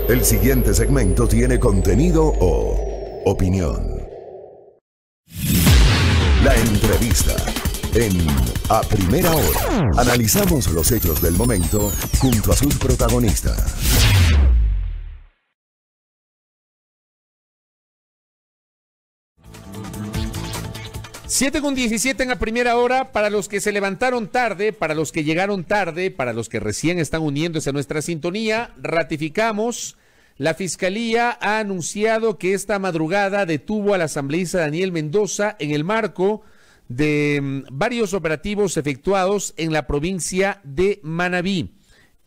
El siguiente segmento tiene contenido o opinión. La entrevista en A Primera Hora. Analizamos los hechos del momento junto a sus protagonistas. 7:17 en A Primera Hora. Para los que se levantaron tarde, para los que llegaron tarde, para los que recién están uniéndose a nuestra sintonía, ratificamos. La Fiscalía ha anunciado que esta madrugada detuvo al asambleísta Daniel Mendoza en el marco de varios operativos efectuados en la provincia de Manabí.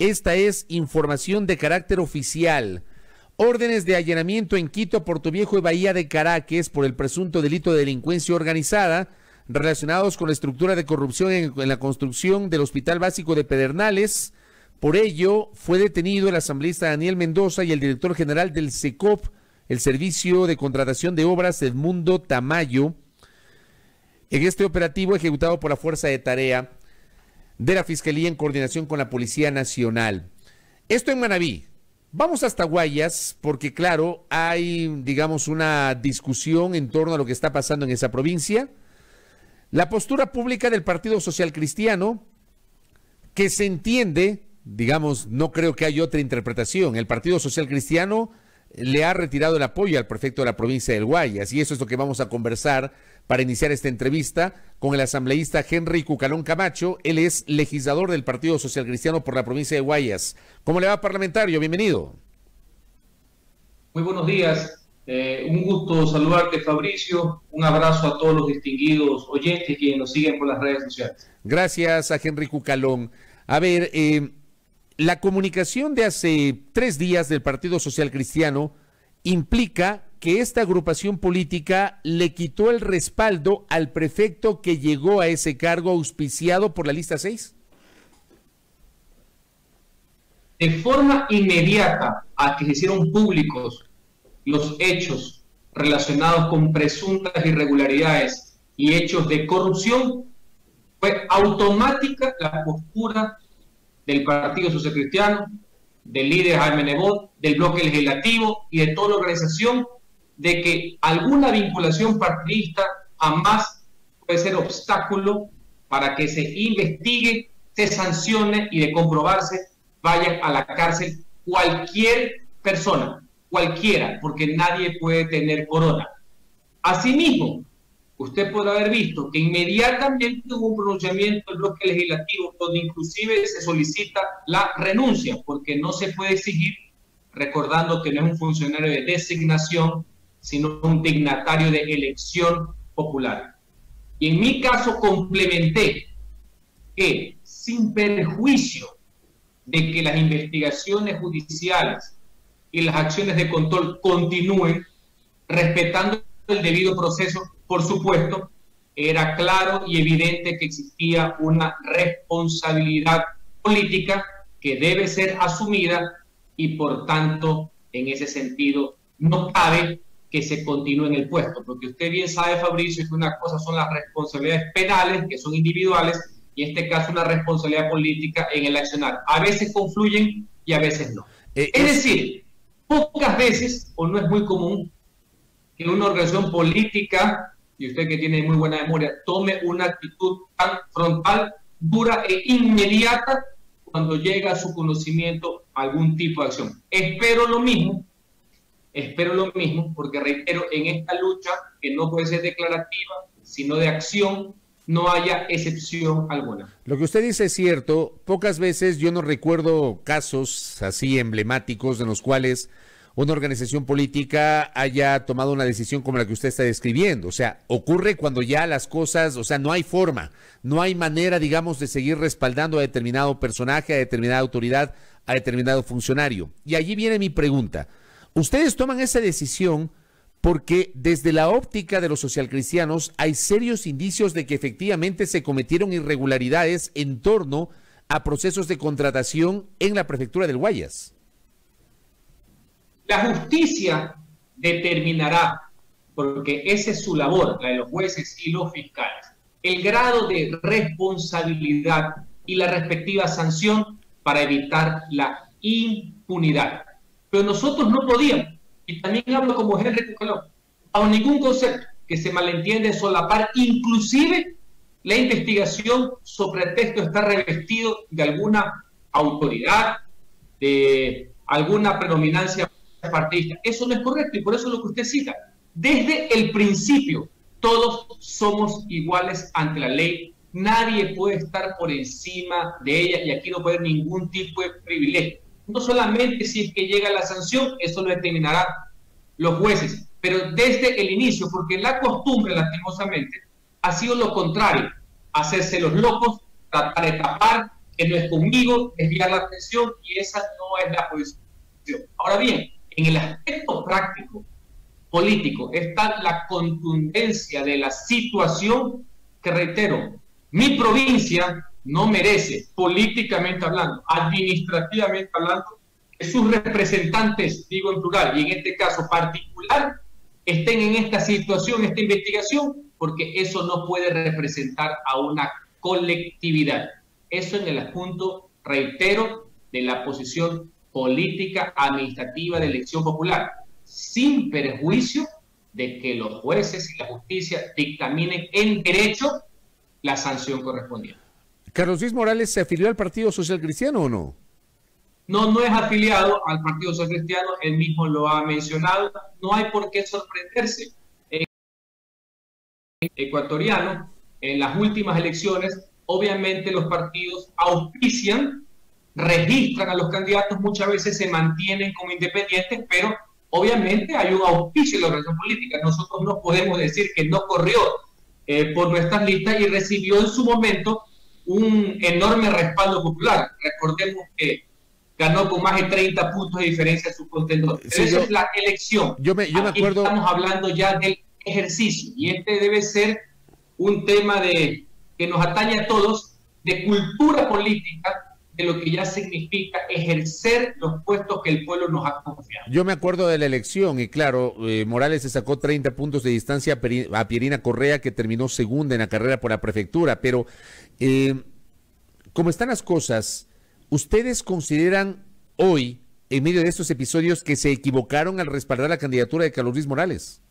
Esta es información de carácter oficial. Órdenes de allanamiento en Quito, Portoviejo y Bahía de Caracas por el presunto delito de delincuencia organizada relacionados con la estructura de corrupción en la construcción del Hospital Básico de Pedernales. Por ello, fue detenido el asambleísta Daniel Mendoza y el director general del SECOP, el Servicio de Contratación de Obras, Edmundo Tamayo, en este operativo ejecutado por la Fuerza de Tarea de la Fiscalía en coordinación con la Policía Nacional. Esto en Manabí. Vamos hasta Guayas porque, claro, hay, digamos, una discusión en torno a lo que está pasando en esa provincia. La postura pública del Partido Social Cristiano, que se entiende, digamos, no creo que haya otra interpretación. El Partido Social Cristiano le ha retirado el apoyo al prefecto de la provincia del Guayas, y eso es lo que vamos a conversar para iniciar esta entrevista con el asambleísta Henry Cucalón Camacho. Él es legislador del Partido Social Cristiano por la provincia de Guayas. ¿Cómo le va, parlamentario? Bienvenido. Muy buenos días. Un gusto saludarte, Fabricio. Un abrazo a todos los distinguidos oyentes que nos siguen por las redes sociales. Gracias a Henry Cucalón. A ver, la comunicación de hace 3 días del Partido Social Cristiano implica que esta agrupación política le quitó el respaldo al prefecto que llegó a ese cargo auspiciado por la lista 6. De forma inmediata a que se hicieron públicos los hechos relacionados con presuntas irregularidades y hechos de corrupción, fue automática la postura del Partido Social Cristiano, del líder Jaime Nebot, del bloque legislativo y de toda la organización, de que alguna vinculación partidista jamás puede ser obstáculo para que se investigue, se sancione y, de comprobarse, vaya a la cárcel cualquier persona, cualquiera, porque nadie puede tener corona. Asimismo, usted podrá haber visto que inmediatamente hubo un pronunciamiento del bloque legislativo donde inclusive se solicita la renuncia, porque no se puede exigir, recordando que no es un funcionario de designación, sino un dignatario de elección popular. Y en mi caso complementé que, sin perjuicio de que las investigaciones judiciales y las acciones de control continúen, respetando el debido proceso, por supuesto, era claro y evidente que existía una responsabilidad política que debe ser asumida y, por tanto, en ese sentido, no cabe que se continúe en el puesto, porque usted bien sabe, Fabricio, que una cosa son las responsabilidades penales, que son individuales, y en este caso una responsabilidad política en el accionar. A veces confluyen y a veces no. Es decir, pocas veces, o no es muy común, que una organización política, y usted que tiene muy buena memoria, tome una actitud tan frontal, dura e inmediata cuando llega a su conocimiento algún tipo de acción. Espero lo mismo, porque reitero, en esta lucha, que no puede ser declarativa, sino de acción, no haya excepción alguna. Lo que usted dice es cierto. Pocas veces yo no recuerdo casos así emblemáticos en los cuales una organización política haya tomado una decisión como la que usted está describiendo. O sea, ocurre cuando ya las cosas, o sea, no hay forma, no hay manera, digamos, de seguir respaldando a determinado personaje, a determinada autoridad, a determinado funcionario. Y allí viene mi pregunta. Ustedes toman esa decisión porque desde la óptica de los socialcristianos hay serios indicios de que efectivamente se cometieron irregularidades en torno a procesos de contratación en la prefectura del Guayas. La justicia determinará, porque esa es su labor, la de los jueces y los fiscales, el grado de responsabilidad y la respectiva sanción para evitar la impunidad. pero nosotros no podíamos, y también hablo como Henry Colón, bajo ningún concepto que se malentiende solapar, inclusive la investigación sobre el texto está revestido de alguna autoridad, de alguna predominancia partidista. Eso no es correcto, y por eso es lo que usted cita. Desde el principio, todos somos iguales ante la ley. Nadie puede estar por encima de ella, y aquí no puede haber ningún tipo de privilegio. No solamente si es que llega la sanción, eso lo determinarán los jueces, pero desde el inicio, porque la costumbre, lastimosamente, ha sido lo contrario: hacerse los locos, tratar de tapar, que no es conmigo, desviar la atención, y esa no es la posición. Ahora bien, en el aspecto práctico, político, está la contundencia de la situación que, reitero, mi provincia no merece, políticamente hablando, administrativamente hablando, que sus representantes, digo en plural, y en este caso particular, estén en esta situación, esta investigación, porque eso no puede representar a una colectividad. Eso en el punto, reitero, de la posición política administrativa de elección popular, sin perjuicio de que los jueces y la justicia dictaminen en derecho la sanción correspondiente. ¿Carlos Luis Morales se afilió al Partido Social Cristiano o no? No, no es afiliado al Partido Social Cristiano, él mismo lo ha mencionado. No hay por qué sorprenderse. Ecuatoriano, en las últimas elecciones, obviamente los partidos auspician, registran a los candidatos, muchas veces se mantienen como independientes, pero obviamente hay un auspicio en la organización política. Nosotros no podemos decir que no corrió por nuestras listas y recibió en su momento un enorme respaldo popular. Recordemos que ganó con más de 30 puntos de diferencia a su contendor. Sí, esa es la elección. Yo me acuerdo. Estamos hablando ya del ejercicio, y este debe ser un tema que nos atañe a todos, de cultura política, de lo que ya significa ejercer los puestos que el pueblo nos ha confiado. Yo me acuerdo de la elección y claro, Morales se sacó 30 puntos de distancia a Pierina Correa, que terminó segunda en la carrera por la prefectura, pero como están las cosas, ¿ustedes consideran hoy, en medio de estos episodios, que se equivocaron al respaldar la candidatura de Carlos Luis Morales?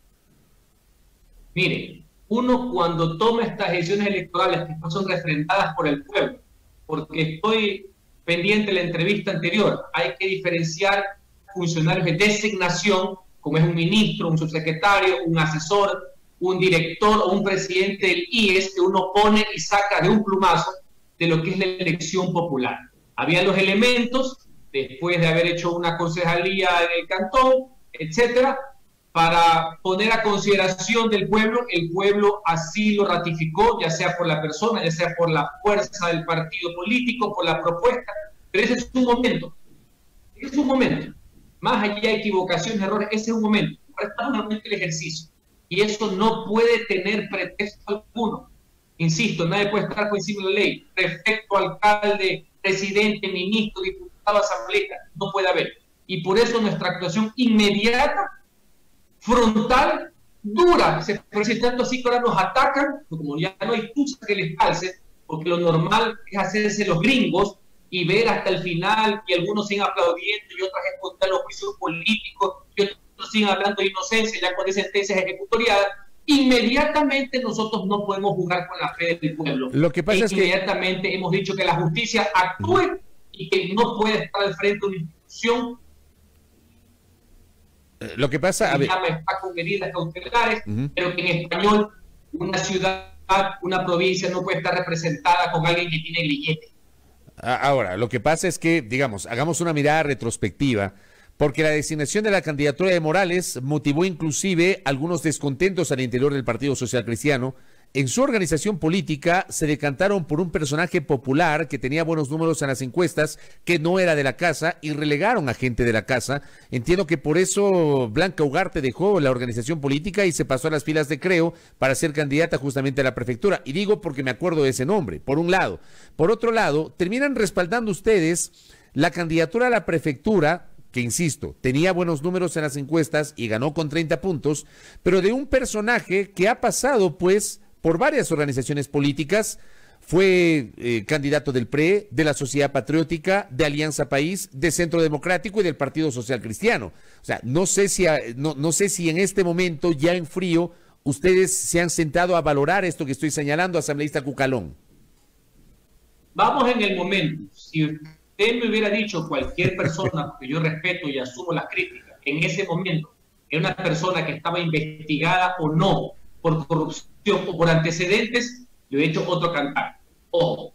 Mire, uno cuando toma estas decisiones electorales que no son refrendadas por el pueblo, porque estoy pendiente de la entrevista anterior, hay que diferenciar funcionarios de designación, como es un ministro, un subsecretario, un asesor, un director o un presidente del IES, que uno pone y saca de un plumazo de lo que es la elección popular. Había los elementos, después de haber hecho una concejalía en el cantón, etcétera, para poner a consideración del pueblo. El pueblo así lo ratificó, ya sea por la persona, ya sea por la fuerza del partido político, por la propuesta, pero ese es un momento. Es un momento. Más allá de equivocaciones, errores, ese es un momento. Ahora estamos en el ejercicio, y eso no puede tener pretexto alguno. Insisto, nadie puede estar por encima de la ley. Prefecto, alcalde, presidente, ministro, diputado, asambleísta, no puede haber. Y por eso nuestra actuación inmediata, frontal, dura, se presenta tanto así que ahora nos atacan, como ya no hay tusa que les calce, porque lo normal es hacerse los gringos y ver hasta el final, y algunos siguen aplaudiendo y otros ejecutar los juicios políticos, y otros siguen hablando de inocencia ya con sentencias ejecutoriadas. Inmediatamente nosotros no podemos jugar con la fe del pueblo. Lo que pasa es que inmediatamente hemos dicho que la justicia actúe y que no puede estar al frente de una institución. Lo que pasa, está con medidas cautelares, pero que en español una ciudad, una provincia no puede estar representada con alguien que tiene grillete. Ahora, lo que pasa es que, digamos, hagamos una mirada retrospectiva, porque la designación de la candidatura de Morales motivó inclusive algunos descontentos al interior del Partido Social Cristiano. En su organización política se decantaron por un personaje popular que tenía buenos números en las encuestas, que no era de la casa, y relegaron a gente de la casa. Entiendo que por eso Blanca Ugarte dejó la organización política y se pasó a las filas de Creo para ser candidata justamente a la prefectura. Y digo porque me acuerdo de ese nombre, por un lado. Por otro lado, terminan respaldando ustedes la candidatura a la prefectura, que insisto, tenía buenos números en las encuestas y ganó con 30 puntos, pero de un personaje que ha pasado pues por varias organizaciones políticas, fue candidato del PRE, de la Sociedad Patriótica, de Alianza País, de Centro Democrático y del Partido Social Cristiano. O sea, no sé si en este momento, ya en frío, ustedes se han sentado a valorar esto que estoy señalando, asambleísta Cucalón. Vamos en el momento. Si usted me hubiera dicho cualquier persona, porque yo respeto y asumo las críticas, en ese momento, era una persona que estaba investigada o no por corrupción o por antecedentes, yo he hecho otro cantar. Ojo,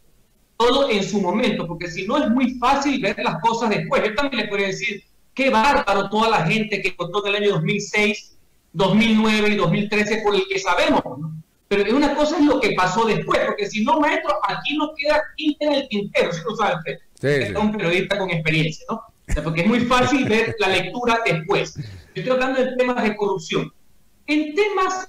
todo en su momento, porque si no es muy fácil ver las cosas después. Yo también le podría decir, qué bárbaro toda la gente que votó en el año 2006, 2009 y 2013 por el que sabemos, ¿no? Pero una cosa es lo que pasó después, porque si no, maestro, aquí no queda quinta en el tintero, si lo sabe usted. Sí, es un periodista con experiencia, ¿no? O sea, porque es muy fácil ver la lectura después. Yo estoy hablando de temas de corrupción. En temas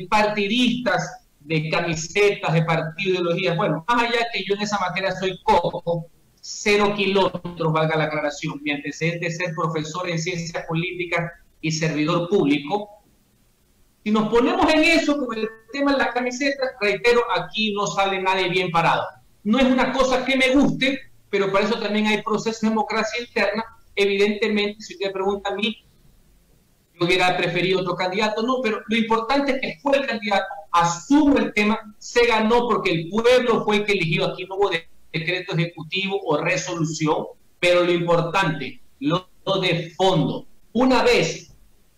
partidistas, de camisetas, de partido, ideologías, bueno, más allá que yo en esa materia soy cojo, 0 kilómetros, valga la aclaración, mi antecedente es ser profesor en ciencias políticas y servidor público. Si nos ponemos en eso, con el tema de las camisetas, reitero, aquí no sale nadie bien parado. No es una cosa que me guste, pero para eso también hay procesos de democracia interna. Evidentemente, si usted pregunta a mí, yo hubiera preferido otro candidato, no, pero lo importante es que fue el candidato, asumo el tema, se ganó porque el pueblo fue el que eligió. Aquí no hubo decreto ejecutivo o resolución, pero lo importante, lo de fondo, una vez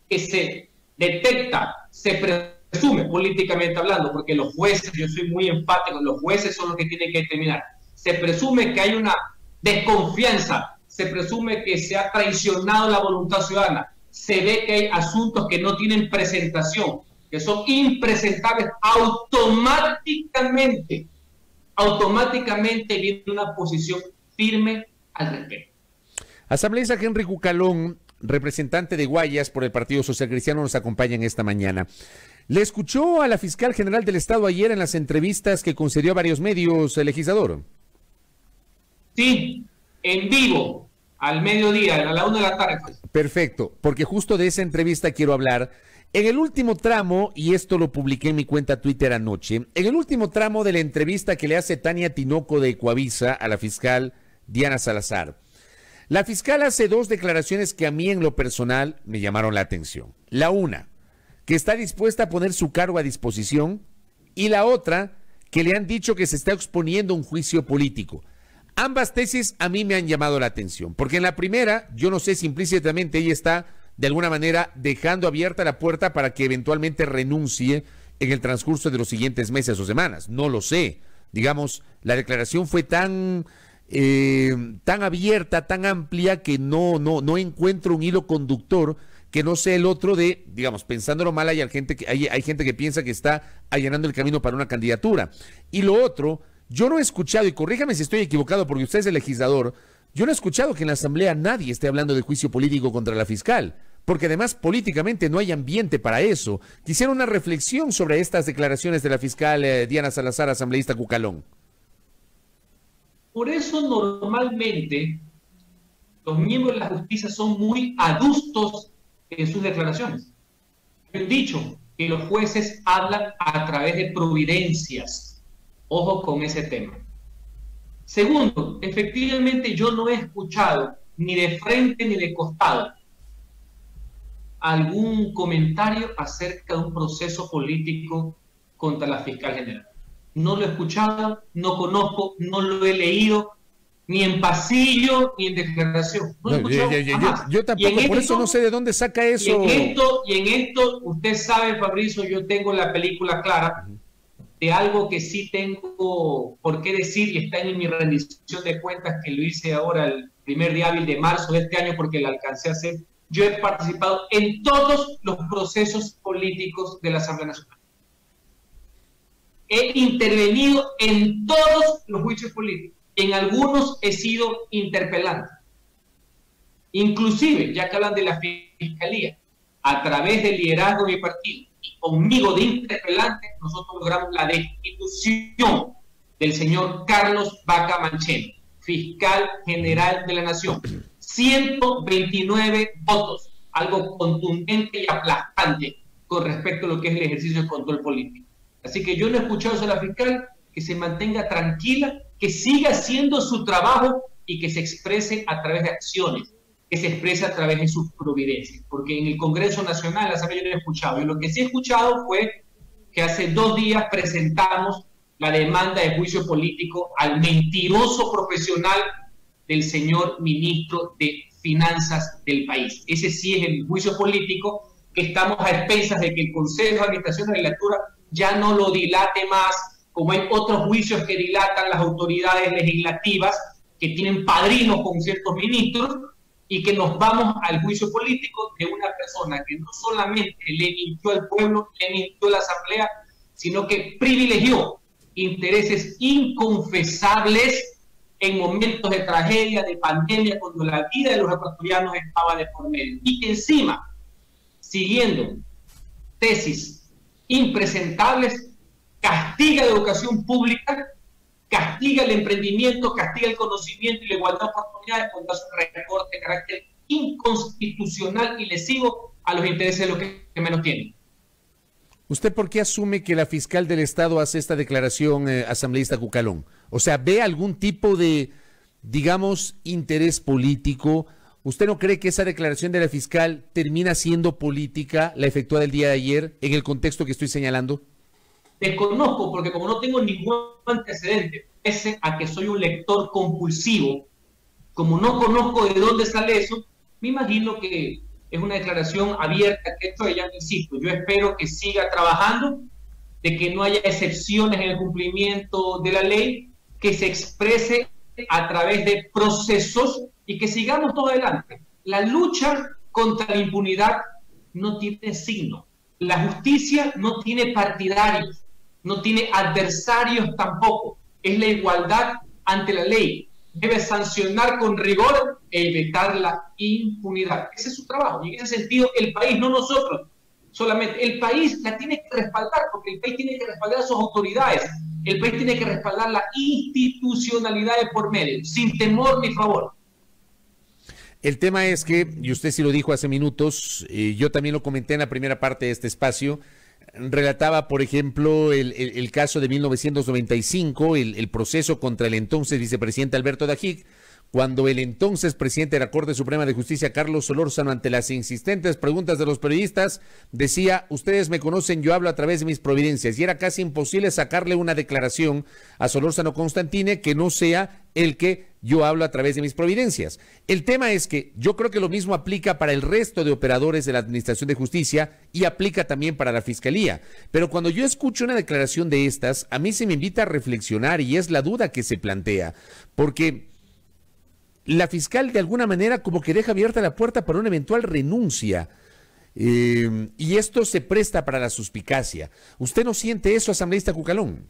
que se detecta, se presume políticamente hablando, porque los jueces, yo soy muy enfático, los jueces son los que tienen que determinar, se presume que hay una desconfianza, se presume que se ha traicionado la voluntad ciudadana, se ve que hay asuntos que no tienen presentación, que son impresentables, automáticamente viene una posición firme al respecto. Asambleísta Henry Cucalón, representante de Guayas por el Partido Social Cristiano, nos acompaña en esta mañana. ¿Le escuchó a la fiscal general del Estado ayer en las entrevistas que concedió a varios medios, el legislador? Sí, en vivo, al mediodía, a la 1 de la tarde. Perfecto, porque justo de esa entrevista quiero hablar. En el último tramo, y esto lo publiqué en mi cuenta Twitter anoche, en el último tramo de la entrevista que le hace Tania Tinoco de Ecuavisa a la fiscal Diana Salazar, la fiscal hace dos declaraciones que a mí en lo personal me llamaron la atención. La una, que está dispuesta a poner su cargo a disposición, y la otra, que le han dicho que se está exponiendo a un juicio político. Ambas tesis a mí me han llamado la atención, porque en la primera, yo no sé si implícitamente ella está de alguna manera dejando abierta la puerta para que eventualmente renuncie en el transcurso de los siguientes meses o semanas. No lo sé. Digamos, la declaración fue tan abierta, tan amplia, que no encuentro un hilo conductor que no sea el otro de, digamos, pensándolo mal, hay gente que piensa que está allanando el camino para una candidatura. Y lo otro, yo no he escuchado, y corríjame si estoy equivocado porque usted es el legislador, yo no he escuchado que en la Asamblea nadie esté hablando de juicio político contra la fiscal, porque además políticamente no hay ambiente para eso. Quisiera una reflexión sobre estas declaraciones de la fiscal Diana Salazar, asambleísta Cucalón. Por eso normalmente los miembros de la justicia son muy adustos en sus declaraciones. He dicho que los jueces hablan a través de providencias. Ojo con ese tema. Segundo, efectivamente yo no he escuchado ni de frente ni de costado algún comentario acerca de un proceso político contra la fiscal general. No lo he escuchado, no conozco, no lo he leído, ni en pasillo, ni en declaración. No, yo tampoco, por eso no sé de dónde saca eso. Y en esto, usted sabe, Fabricio, yo tengo la película clara de algo que sí tengo por qué decir, y está en mi rendición de cuentas, que lo hice ahora el primer día hábil de marzo de este año, porque la alcancé a hacer. Yo he participado en todos los procesos políticos de la Asamblea Nacional. He intervenido en todos los juicios políticos. En algunos he sido interpelante. Inclusive, ya que hablan de la Fiscalía, a través del liderazgo de mi partido y conmigo de interpelante, nosotros logramos la destitución del señor Carlos Vaca Mancheno, fiscal general de la Nación. 129 votos, algo contundente y aplastante con respecto a lo que es el ejercicio de control político. Así que yo no he escuchado eso a la fiscal, que se mantenga tranquila, que siga haciendo su trabajo y que se exprese a través de acciones, que se exprese a través de sus providencias. Porque en el Congreso Nacional, la Asamblea yo no he escuchado. Y lo que sí he escuchado fue que hace 2 días presentamos la demanda de juicio político al mentiroso profesional del señor ministro de Finanzas del país. Ese sí es el juicio político, que estamos a expensas de que el Consejo de Administración de la Legislatura ya no lo dilate más, como hay otros juicios que dilatan las autoridades legislativas que tienen padrinos con ciertos ministros, y que nos vamos al juicio político de una persona que no solamente le mintió al pueblo, le mintió a la Asamblea, sino que privilegió intereses inconfesables en momentos de tragedia, de pandemia, cuando la vida de los ecuatorianos estaba de por medio. Y que encima, siguiendo tesis impresentables, castiga la educación pública, castiga el emprendimiento, castiga el conocimiento y la igualdad de oportunidades cuando hace un recorte de carácter inconstitucional y lesivo a los intereses de los que menos tienen. ¿Usted por qué asume que la fiscal del Estado hace esta declaración, asambleísta Cucalón? O sea, ¿ve algún tipo de, digamos, interés político? ¿Usted no cree que esa declaración de la fiscal termina siendo política, la efectuada el día de ayer, en el contexto que estoy señalando? Desconozco, porque como no tengo ningún antecedente, pese a que soy un lector compulsivo, como no conozco de dónde sale eso, me imagino que es una declaración abierta que esto ella, insisto, yo espero que siga trabajando, de que no haya excepciones en el cumplimiento de la ley, que se exprese a través de procesos y que sigamos todo adelante. La lucha contra la impunidad no tiene signo. La justicia no tiene partidarios, no tiene adversarios tampoco. Es la igualdad ante la ley. Debe sancionar con rigor e evitar la impunidad. Ese es su trabajo. Y en ese sentido, el país, no nosotros, solamente el país la tiene que respaldar, porque el país tiene que respaldar a sus autoridades. El país tiene que respaldar la institucionalidad de por medio, sin temor ni favor. El tema es que, y usted sí lo dijo hace minutos, yo también lo comenté en la primera parte de este espacio, relataba, por ejemplo, el caso de 1995, el proceso contra el entonces vicepresidente Alberto Dajic, cuando el entonces presidente de la Corte Suprema de Justicia, Carlos Solórzano, ante las insistentes preguntas de los periodistas, decía: ustedes me conocen, yo hablo a través de mis providencias, y era casi imposible sacarle una declaración a Solórzano Constantine que no sea el que yo hablo a través de mis providencias. El tema es que yo creo que lo mismo aplica para el resto de operadores de la Administración de Justicia y aplica también para la Fiscalía. Pero cuando yo escucho una declaración de estas, a mí se me invita a reflexionar, y es la duda que se plantea, porque la fiscal de alguna manera como que deja abierta la puerta para una eventual renuncia, y esto se presta para la suspicacia. ¿Usted no siente eso, asambleísta Cucalón?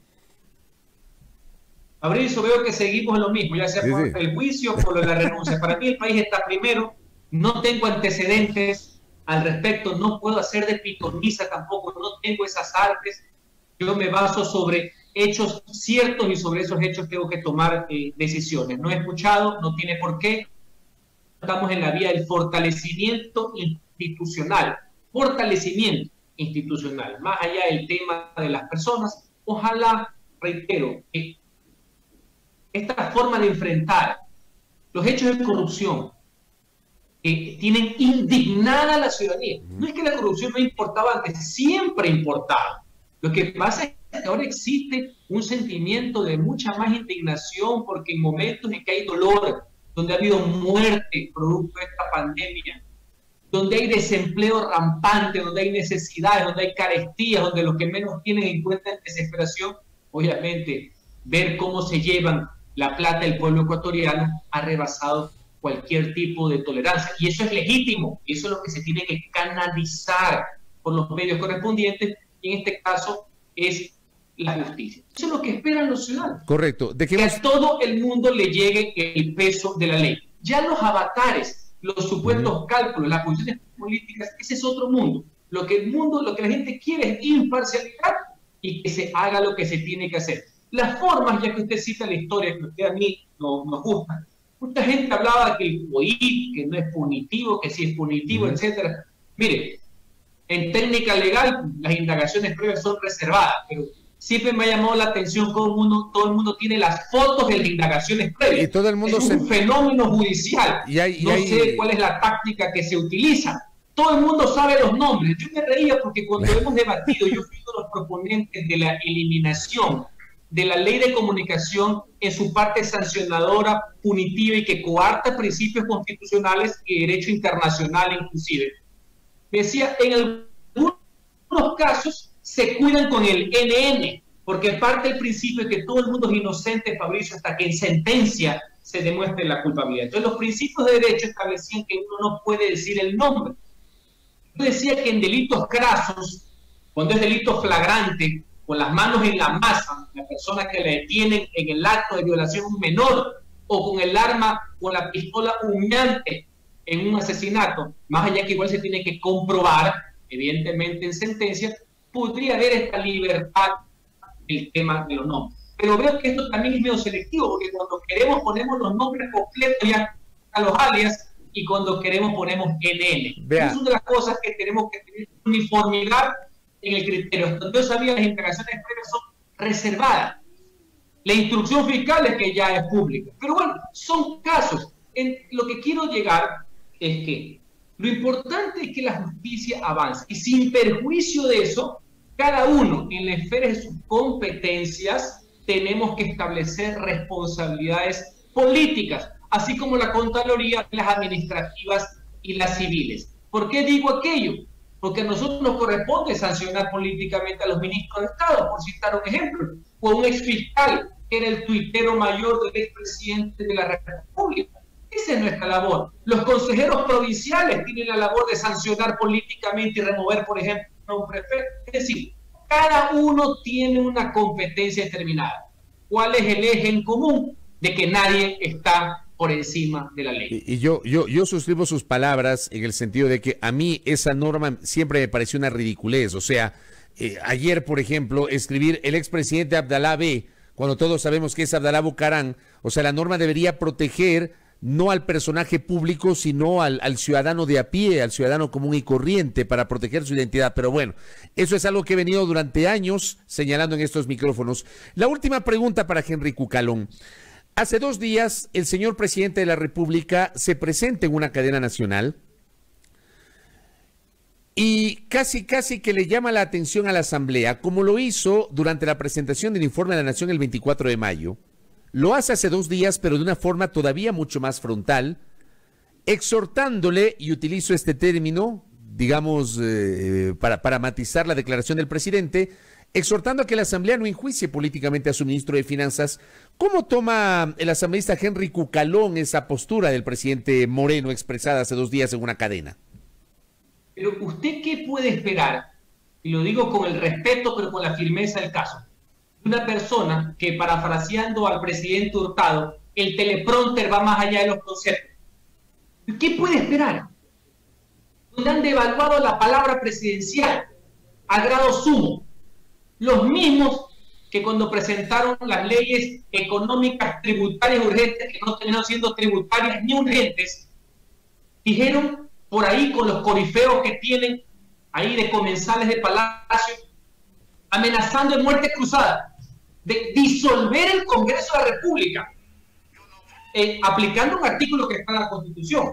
Fabrizio, veo que seguimos en lo mismo, ya sea por el juicio o por la renuncia. Para mí el país está primero, no tengo antecedentes al respecto, no puedo hacer de pitoniza tampoco, no tengo esas artes. Yo me baso sobre hechos ciertos y sobre esos hechos tengo que tomar decisiones. No he escuchado, no tiene por qué. Estamos en la vía del fortalecimiento institucional. Fortalecimiento institucional. Más allá del tema de las personas, ojalá, reitero, que esta forma de enfrentar los hechos de corrupción tienen indignada a la ciudadanía. No es que la corrupción no importaba antes, siempre importaba. Lo que pasa es que ahora existe un sentimiento de mucha más indignación, porque en momentos en que hay dolor, donde ha habido muerte producto de esta pandemia, donde hay desempleo rampante, donde hay necesidades, donde hay carestías, donde los que menos tienen encuentran desesperación, obviamente ver cómo se llevan la plata del pueblo ecuatoriano ha rebasado cualquier tipo de tolerancia. Y eso es legítimo, eso es lo que se tiene que canalizar por los medios correspondientes, y en este caso es la justicia. Eso es lo que esperan los ciudadanos. Correcto. Que a todo el mundo le llegue el peso de la ley. Ya los avatares, los supuestos cálculos, las posiciones políticas, ese es otro mundo. Lo que la gente quiere es imparcialidad y que se haga lo que se tiene que hacer. Las formas, ya que usted cita la historia, que a usted a mí nos gusta, mucha gente hablaba que el POIT, que no es punitivo, que sí es punitivo, etcétera. Mire, en técnica legal las indagaciones previas son reservadas, pero siempre me ha llamado la atención cómo todo el mundo tiene las fotos de las indagaciones previas. Y todo el mundo es un fenómeno judicial. No sé cuál es la táctica que se utiliza. Todo el mundo sabe los nombres. Yo me reía porque cuando hemos debatido, yo fui uno de los proponentes de la eliminación de la ley de comunicación en su parte sancionadora, punitiva y que coarta principios constitucionales y derecho internacional inclusive. Decía, en algunos casos se cuidan con el NN, porque parte del principio de que todo el mundo es inocente, Fabricio, hasta que en sentencia se demuestre la culpabilidad. Entonces los principios de derecho establecían que uno no puede decir el nombre. Yo decía que en delitos crasos, cuando es delito flagrante, con las manos en la masa, la persona que le detienen en el acto de violación a un menor, o con el arma, con la pistola humeante en un asesinato, más allá que igual se tiene que comprobar, evidentemente en sentencia, podría haber esta libertad el tema de los nombres. Pero veo que esto también es medio selectivo, porque cuando queremos ponemos los nombres completos ya a los alias, y cuando queremos ponemos NN. Es una de las cosas que tenemos que tener uniformidad en el criterio. Entonces yo sabía que las indagaciones previas son reservadas. La instrucción fiscal es que ya es pública. Pero bueno, son casos. Lo que quiero llegar es que lo importante es que la justicia avance. Y sin perjuicio de eso, cada uno en la esfera de sus competencias tenemos que establecer responsabilidades políticas, así como la Contraloría, las administrativas y las civiles. ¿Por qué digo aquello? Porque a nosotros nos corresponde sancionar políticamente a los ministros de Estado, por citar un ejemplo, o a un exfiscal que era el tuitero mayor del expresidente de la República. Esa es nuestra labor. Los consejeros provinciales tienen la labor de sancionar políticamente y remover, por ejemplo, a un prefecto. Es decir, cada uno tiene una competencia determinada. ¿Cuál es el eje en común? De que nadie está por encima de la ley. Y yo suscribo sus palabras en el sentido de que a mí esa norma siempre me pareció una ridiculez. O sea, ayer, por ejemplo, escribir el expresidente Abdalá B, cuando todos sabemos que es Abdalá Bucaram, o sea, la norma debería proteger no al personaje público, sino al ciudadano de a pie, al ciudadano común y corriente, para proteger su identidad. Pero bueno, eso es algo que he venido durante años señalando en estos micrófonos. La última pregunta para Henry Cucalón. Hace 2 días, el señor presidente de la República se presenta en una cadena nacional y casi que le llama la atención a la Asamblea, como lo hizo durante la presentación del informe de la Nación el 24 de mayo. Lo hace hace 2 días, pero de una forma todavía mucho más frontal, exhortándole, y utilizo este término, digamos, para matizar la declaración del presidente, exhortando a que la Asamblea no enjuicie políticamente a su ministro de Finanzas. ¿Cómo toma el asambleísta Henry Cucalón esa postura del presidente Moreno expresada hace 2 días en una cadena? Pero ¿usted qué puede esperar? Y lo digo con el respeto, pero con la firmeza del caso. Una persona que, parafraseando al presidente Hurtado, el teleprompter va más allá de los conceptos. ¿Qué puede esperar? Donde han devaluado la palabra presidencial a grado sumo. Los mismos que cuando presentaron las leyes económicas tributarias urgentes, que no terminaron siendo tributarias ni urgentes, dijeron por ahí con los corifeos que tienen ahí de comensales de Palacio, amenazando de muerte cruzada, de disolver el Congreso de la República, aplicando un artículo que está en la Constitución.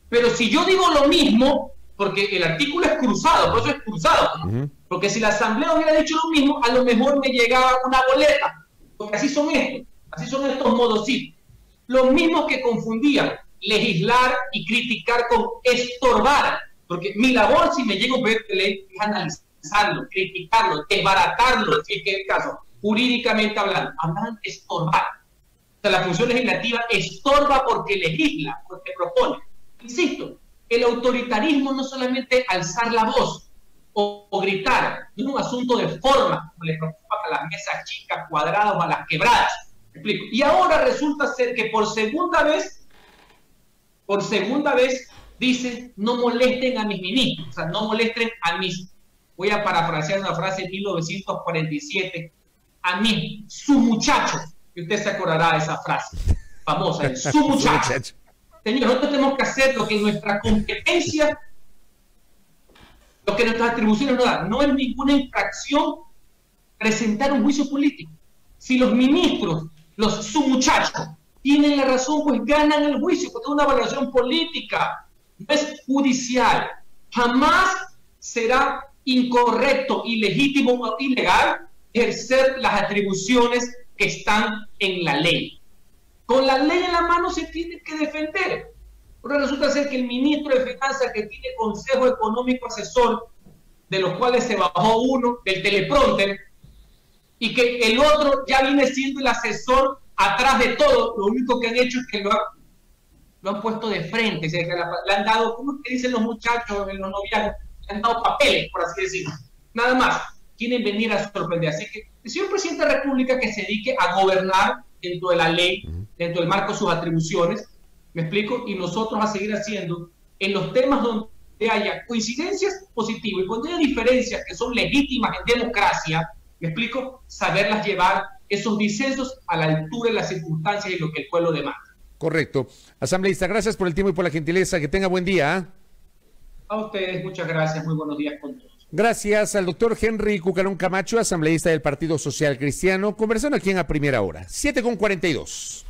Pero si yo digo lo mismo, porque el artículo es cruzado, por eso es cruzado, ¿no? Porque si la Asamblea hubiera dicho lo mismo, a lo mejor me llegaba una boleta, porque así son estos modositos. Los mismos que confundían legislar y criticar con estorbar, porque mi labor, si me llega un proyecto de ley, es analizarlo, criticarlo, desbaratarlo, si es que es el caso, jurídicamente hablando, hablan de estorbar. O sea, la función legislativa estorba porque legisla, porque propone. Insisto, el autoritarismo no solamente alzar la voz o gritar, no es un asunto de forma, como le preocupa a las mesas chicas, cuadradas o a las quebradas. ¿Me explico? Y ahora resulta ser que por segunda vez dicen, no molesten a mis ministros, o sea, no molesten a mis, voy a parafrasear una frase de 1947, a mí, su muchacho, y usted se acordará de esa frase famosa, su muchacho. Señores, nosotros tenemos que hacer lo que nuestra competencia, lo que nuestras atribuciones nos dan. No es ninguna infracción presentar un juicio político. Si los ministros, su muchachos, tienen la razón, pues ganan el juicio, porque es una valoración política, no es judicial. Jamás será incorrecto, ilegítimo o ilegal ejercer las atribuciones que están en la ley. Con la ley en la mano se tiene que defender. Pero resulta ser que el ministro de Finanzas, que tiene consejo económico asesor, de los cuales se bajó uno del teleprompter, y que el otro ya viene siendo el asesor atrás de todo, lo único que han hecho es que lo han puesto de frente, o sea, que le han dado, ¿cómo es que dicen los muchachos en los noviazgos? Le han dado papeles, por así decirlo. Nada más, quieren venir a sorprender. Así que el señor presidente de la República que se dedique a gobernar dentro de la ley, dentro del marco de sus atribuciones, ¿me explico? Y nosotros a seguir haciendo en los temas donde haya coincidencias positivas y cuando haya diferencias que son legítimas en democracia, ¿me explico? Saberlas llevar esos disensos a la altura de las circunstancias y lo que el pueblo demanda. Correcto. Asambleísta, gracias por el tiempo y por la gentileza. Que tenga buen día. ¿Eh? A ustedes, muchas gracias. Muy buenos días con todos. Gracias al doctor Henry Cucarón Camacho, asambleísta del Partido Social Cristiano, conversando aquí en A Primera Hora. 7:42.